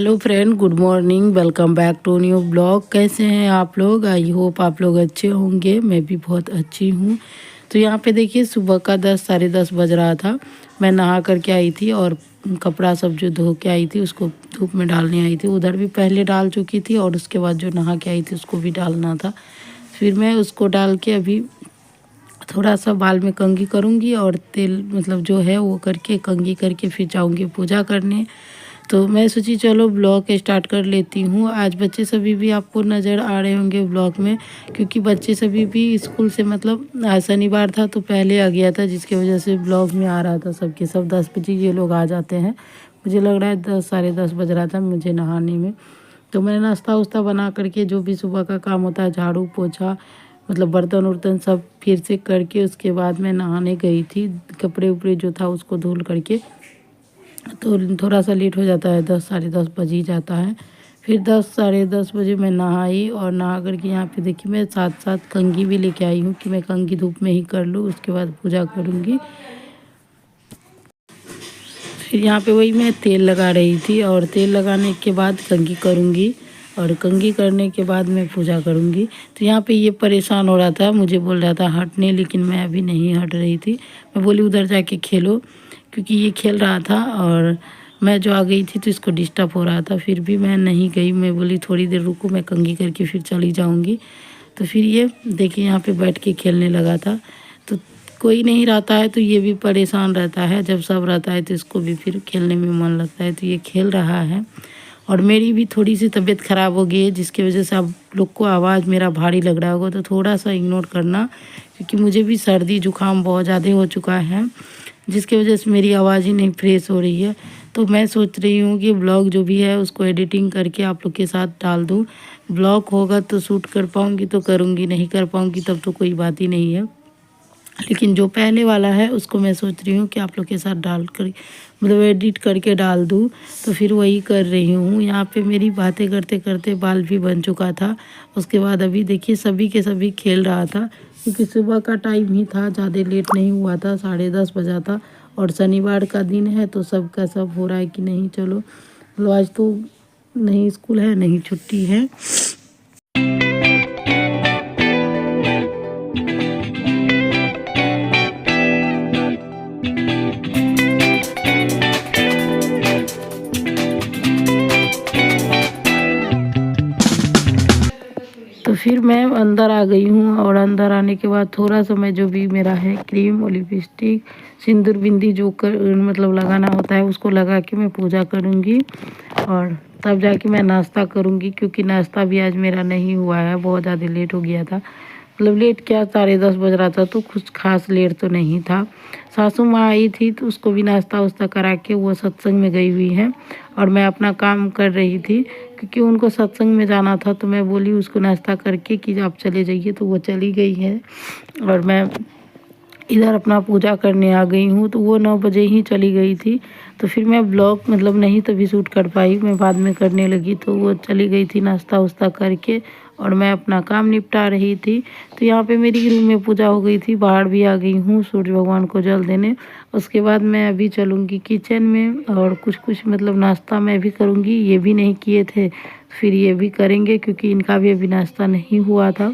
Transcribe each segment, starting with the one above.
Hello friend, good morning. Welcome back to new blog. कैसे हैं आप लोग? आई होप आप लोग अच्छे होंगे। मैं भी बहुत अच्छी हूँ। तो यहाँ पे देखिए सुबह का 10 साढ़े 10 बज रहा था। मैं नहा करके आई थी और कपड़ा सब जो धो के आई थी उसको धूप में डालने आई थी। उधर भी पहले डाल चुकी थी और उसके बाद जो नहा के आई थी उसको भी डालना था। फिर मैं उसको डाल के अभी थोड़ा सा बाल में कंघी करूँगी और तेल मतलब जो है वो करके कंघी करके फिर जाऊँगी पूजा करने। तो मैं सोची चलो ब्लॉग स्टार्ट कर लेती हूँ। आज बच्चे सभी भी आपको नज़र आ रहे होंगे ब्लॉग में, क्योंकि बच्चे सभी भी स्कूल से मतलब आज शनिवार था तो पहले आ गया था, जिसकी वजह से ब्लॉग में आ रहा था सबके सब। 10 बजे ये लोग आ जाते हैं। मुझे लग रहा है 10 साढ़े 10 बज रहा था मुझे नहाने में। तो मैंने नाश्ता वास्ता बना करके जो भी सुबह का काम होता है झाड़ू पोछा मतलब बर्तन उर्तन सब फिर से करके उसके बाद मैं नहाने गई थी। कपड़े उपड़े जो था उसको धुल करके, तो थोड़ा सा लेट हो जाता है, 10 साढ़े 10 बज ही जाता है। फिर 10 साढ़े 10 बजे मैं नहाई और नहा करके यहाँ पे देखिए मैं साथ साथ कंघी भी लेके आई हूँ कि मैं कंघी धूप में ही कर लूँ, उसके बाद पूजा करूँगी। फिर यहाँ पे वही मैं तेल लगा रही थी और तेल लगाने के बाद कंघी करूँगी और कंघी करने के बाद मैं पूजा करूँगी। तो यहाँ पे ये परेशान हो रहा था, मुझे बोल रहा था हटने, लेकिन मैं अभी नहीं हट रही थी। मैं बोली उधर जाके खेलो, क्योंकि ये खेल रहा था और मैं जो आ गई थी तो इसको डिस्टर्ब हो रहा था। फिर भी मैं नहीं गई, मैं बोली थोड़ी देर रुको, मैं कंघी करके फिर चली जाऊँगी। तो फिर ये देखिए यहाँ पे बैठ के खेलने लगा था। तो कोई नहीं रहता है तो ये भी परेशान रहता है, जब सब रहता है तो इसको भी फिर खेलने में मन लगता है। तो ये खेल रहा है और मेरी भी थोड़ी सी तबीयत ख़राब हो गई है, जिसकी वजह से आप लोग को आवाज़ मेरा भारी लग रहा होगा, तो थोड़ा सा इग्नोर करना, क्योंकि मुझे भी सर्दी जुकाम बहुत ज़्यादा हो चुका है, जिसकी वजह से मेरी आवाज़ ही नहीं फ्रेश हो रही है। तो मैं सोच रही हूँ कि ब्लॉग जो भी है उसको एडिटिंग करके आप लोग के साथ डाल दूँ। ब्लॉग होगा तो शूट कर पाऊँगी तो करूँगी, नहीं कर पाऊँगी तब तो कोई बात ही नहीं है। लेकिन जो पहले वाला है उसको मैं सोच रही हूँ कि आप लोग के साथ डाल कर मतलब एडिट करके डाल दूँ, तो फिर वही कर रही हूँ। यहाँ पे मेरी बातें करते करते बाल भी बन चुका था। उसके बाद अभी देखिए सभी के सभी खेल रहा था, क्योंकि सुबह का टाइम ही था, ज़्यादा लेट नहीं हुआ था, साढ़े 10 बजा था और शनिवार का दिन है तो सबका सब हो रहा है कि नहीं चलो, तो आज तो नहीं स्कूल है नहीं छुट्टी है। तो फिर मैं अंदर आ गई हूँ और अंदर आने के बाद थोड़ा सा मैं जो भी मेरा है क्रीम और लिपस्टिक सिंदूर बिंदी जो कर मतलब लगाना होता है उसको लगा के मैं पूजा करूँगी और तब जाके मैं नाश्ता करूँगी, क्योंकि नाश्ता भी आज मेरा नहीं हुआ है, बहुत ज़्यादा लेट हो गया था। मतलब लेट क्या, साढ़े 10 बज रहा था, तो कुछ खास लेट तो नहीं था। सासू माँ आई थी तो उसको भी नाश्ता वास्ता करा के वो सत्संग में गई हुई है और मैं अपना काम कर रही थी, क्योंकि उनको सत्संग में जाना था। तो मैं बोली उसको नाश्ता करके कि आप चले जाइए, तो वो चली गई है और मैं इधर अपना पूजा करने आ गई हूँ। तो वो 9 बजे ही चली गई थी, तो फिर मैं ब्लॉग मतलब नहीं तभी शूट कर पाई, मैं बाद में करने लगी। तो वो चली गई थी नाश्ता वास्ता करके और मैं अपना काम निपटा रही थी। तो यहाँ पे मेरी रूम में पूजा हो गई थी, बाहर भी आ गई हूँ सूर्य भगवान को जल देने। उसके बाद मैं अभी चलूँगी किचन में और कुछ मतलब नाश्ता मैं भी करूँगी। ये भी नहीं किए थे, फिर ये भी करेंगे, क्योंकि इनका भी अभी नाश्ता नहीं हुआ था।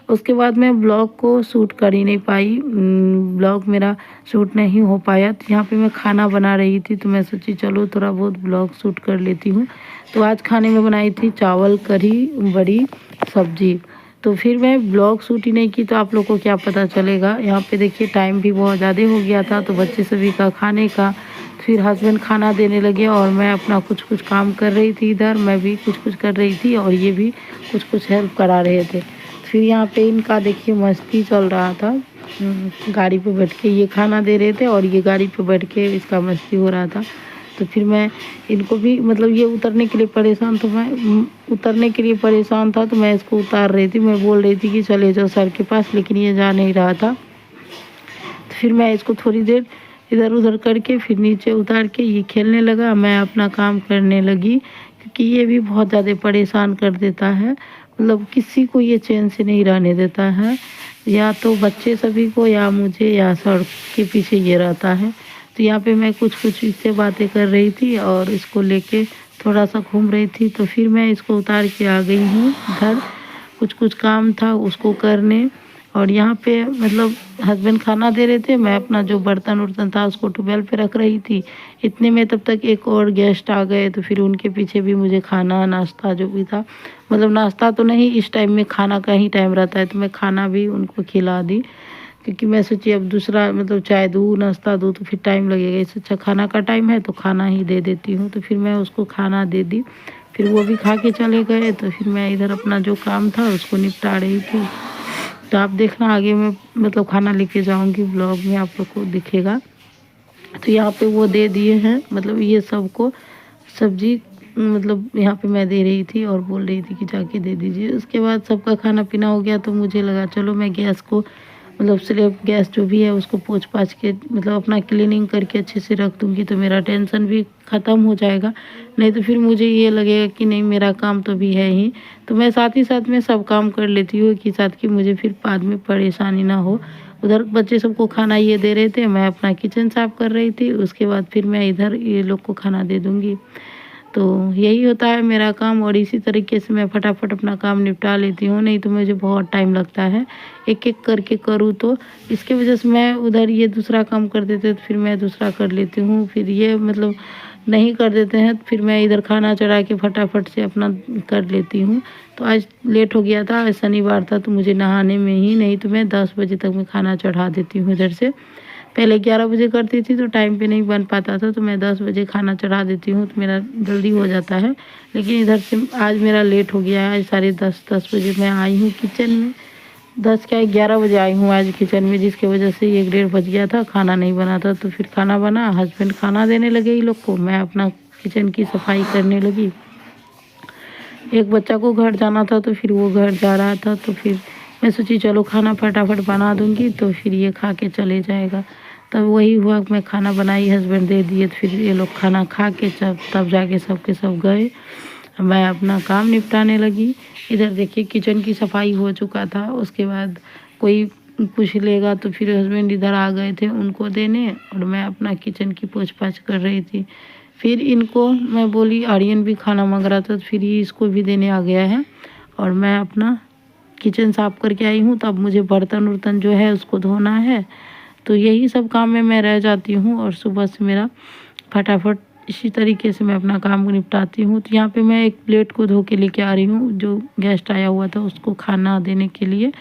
उसके बाद मैं ब्लॉग को शूट कर ही नहीं पाई, ब्लॉग मेरा शूट नहीं हो पाया। तो यहाँ पे मैं खाना बना रही थी, तो मैं सोची चलो थोड़ा बहुत ब्लॉग शूट कर लेती हूँ। तो आज खाने में बनाई थी चावल कढ़ी बड़ी सब्जी। तो फिर मैं ब्लॉग शूट ही नहीं की तो आप लोग को क्या पता चलेगा। यहाँ पे देखिए टाइम भी बहुत ज़्यादा हो गया था, तो बच्चे सभी का खाने का, फिर हस्बैंड खाना देने लगे और मैं अपना कुछ काम कर रही थी। इधर मैं भी कुछ कर रही थी और ये भी कुछ हेल्प करा रहे थे। फिर यहाँ पे इनका देखिए मस्ती चल रहा था, गाड़ी पे बैठ के ये खाना दे रहे थे और ये गाड़ी पे बैठ के इसका मस्ती हो रहा था। तो फिर मैं इनको भी मतलब ये उतरने के लिए परेशान, तो मैं उतरने के लिए परेशान था तो मैं इसको उतार रही थी। मैं बोल रही थी कि चले जाओ सर के पास, लेकिन ये जा नहीं रहा था। तो फिर मैं इसको थोड़ी देर इधर उधर करके फिर नीचे उतार के ये खेलने लगा, मैं अपना काम करने लगी, क्योंकि ये भी बहुत ज़्यादा परेशान कर देता है। मतलब किसी को ये चैन से नहीं रहने देता है, या तो बच्चे सभी को या मुझे या सर के पीछे ये रहता है। तो यहाँ पे मैं कुछ इससे बातें कर रही थी और इसको लेके थोड़ा सा घूम रही थी, तो फिर मैं इसको उतार के आ गई हूँ घर। कुछ काम था उसको करने, और यहाँ पे मतलब हस्बैंड खाना दे रहे थे, मैं अपना जो बर्तन उर्तन था उसको ट्यूबवेल पे रख रही थी। इतने में तब तक एक और गेस्ट आ गए, तो फिर उनके पीछे भी मुझे खाना नाश्ता जो भी था, मतलब नाश्ता तो नहीं, इस टाइम में खाना का ही टाइम रहता है, तो मैं खाना भी उनको खिला दी। क्योंकि मैं सोची अब दूसरा मतलब चाय दूँ नाश्ता दूँ तो फिर टाइम लगेगा, इससे अच्छा खाना का टाइम है तो खाना ही दे देती हूँ। तो फिर मैं उसको खाना दे दी, फिर वो भी खा के चले गए। तो फिर मैं इधर अपना जो काम था उसको निपटा रही थी। तो आप देखना आगे मैं मतलब खाना लेके जाऊंगी, ब्लॉग में आप लोग को दिखेगा। तो यहाँ पे वो दे दिए हैं, मतलब ये सबको सब्जी मतलब यहाँ पे मैं दे रही थी और बोल रही थी कि जाके दे दीजिए। उसके बाद सबका खाना पीना हो गया, तो मुझे लगा चलो मैं गैस को मतलब स्लेब गैस जो भी है उसको पोंछ पाछ के मतलब अपना क्लीनिंग करके अच्छे से रख दूँगी, तो मेरा टेंशन भी ख़त्म हो जाएगा। नहीं तो फिर मुझे ये लगेगा कि नहीं मेरा काम तो भी है ही, तो मैं साथ ही साथ में सब काम कर लेती हूँ कि साथ कि मुझे फिर बाद में परेशानी ना हो। उधर बच्चे सबको खाना ये दे रहे थे, मैं अपना किचन साफ कर रही थी, उसके बाद फिर मैं इधर ये लोग को खाना दे दूँगी। तो यही होता है मेरा काम, और इसी तरीके से मैं फटाफट अपना काम निपटा लेती हूँ, नहीं तो मुझे बहुत टाइम लगता है एक एक करके करूँ। तो इसके वजह से मैं उधर ये दूसरा काम कर देते तो फिर मैं दूसरा कर लेती हूँ, फिर ये मतलब नहीं कर देते हैं तो फिर मैं इधर खाना चढ़ा के फटाफट से अपना कर लेती हूँ। तो आज लेट हो गया था, आज शनिवार था, तो मुझे नहाने में ही नहीं तो मैं 10 बजे तक मैं खाना चढ़ा देती हूँ इधर से। पहले 11 बजे करती थी तो टाइम पे नहीं बन पाता था, तो मैं 10 बजे खाना चढ़ा देती हूँ तो मेरा जल्दी हो जाता है। लेकिन इधर से आज मेरा लेट हो गया है, आज 10:30 बजे मैं आई हूँ किचन में। 10 क्या 11 बजे आई हूँ आज किचन में, जिसकी वजह से 1 डेढ़ बज गया था, खाना नहीं बना था। तो फिर खाना बना, हस्बैंड खाना देने लगे ये लोग को, मैं अपना किचन की सफाई करने लगी। एक बच्चा को घर जाना था तो फिर वो घर जा रहा था, तो फिर मैं सोची चलो खाना फटाफट बना दूंगी तो फिर ये खा के चले जाएगा। तब वही हुआ, मैं खाना बनाई, हस्बैंड दे दिए, तो फिर ये लोग खाना खा के तब जाके सब के सब गए। मैं अपना काम निपटाने लगी। इधर देखिए किचन की सफाई हो चुका था, उसके बाद कोई कुछ लेगा तो फिर हस्बैंड इधर आ गए थे उनको देने, और मैं अपना किचन की पोंछ पाछ कर रही थी। फिर इनको मैं बोली, आर्यन भी खाना मांग रहा था तो फिर ये इसको भी देने आ गया है, और मैं अपना किचन साफ करके आई हूँ। तो अब मुझे बर्तन उर्तन जो है उसको धोना है, तो यही सब काम में मैं रह जाती हूँ, और सुबह से मेरा फटाफट इसी तरीके से मैं अपना काम निपटाती हूँ। तो यहाँ पे मैं एक प्लेट को धो के लेके आ रही हूँ, जो गेस्ट आया हुआ था उसको खाना देने के लिए।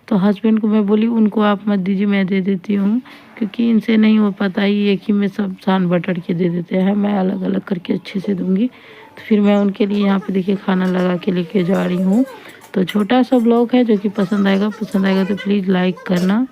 तो हस्बैंड को मैं बोली उनको आप मत दीजिए, मैं दे देती हूँ, क्योंकि इनसे नहीं हो पाता, ही एक ही में सब सान बटड़ के दे देते हैं, मैं अलग अलग करके अच्छे से दूँगी। तो फिर मैं उनके लिए यहाँ पे देखिए खाना लगा के लेके जा रही हूँ। तो छोटा सा ब्लॉग है जो कि पसंद आएगा तो प्लीज़ लाइक करना।